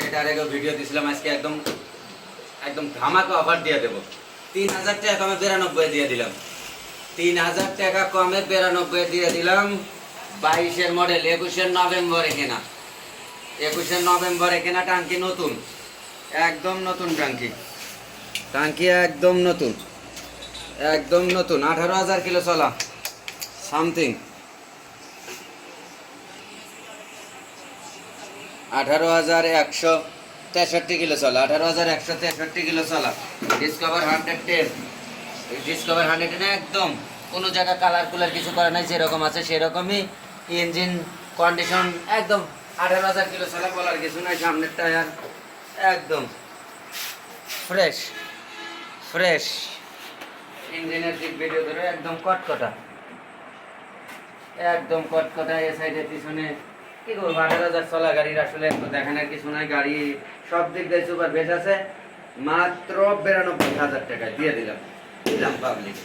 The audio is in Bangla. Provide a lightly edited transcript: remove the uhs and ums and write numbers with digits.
এটার আগে ভিডিও দিছিলাম, আজকে একদম একদম ধামাকা অফার দিয়ে দেবো। 3000 টাকা কমে 92 দিয়ে দিলাম। 3000 টাকা কমে 92 দিয়ে দিলাম। 22-এর মডেল, 21-এর নভেম্বরে কেনা। 21-এর নভেম্বরে কেনা টাঙ্কি নতুন, একদম নতুন টাঙ্কি। টাঙ্কি একদম নতুন, একদম নতুন। 18,000 কিলো চলা সামথিং। 18,163 কিলো চলা, 18,163 কিলো চলা। ডিসকভার 110, ডিসকভার 110 একদম কোনো জায়গা কালার কুলার কিছু করে নাই, যেরকম আছে সেরকমই। ইঞ্জিন কন্ডিশন একদম 18,000 কিলো চলা, বলার কিছু নাই। সামনের টায়ার একদম ফ্রেশ ফ্রেশ। ইঞ্জিনের দিক ভিডিও ধরে একদম কটকটা, একদম কটকটা। এ সাইডে পিছনে কি করবো, 18,000 চলা গাড়ির আসলে দেখানোর কিছু নাই। গাড়ি সব দিক দিয়ে সুপার বেশ আছে। মাত্র 92,000 টাকায় দিয়ে দিলাম পাবলিক।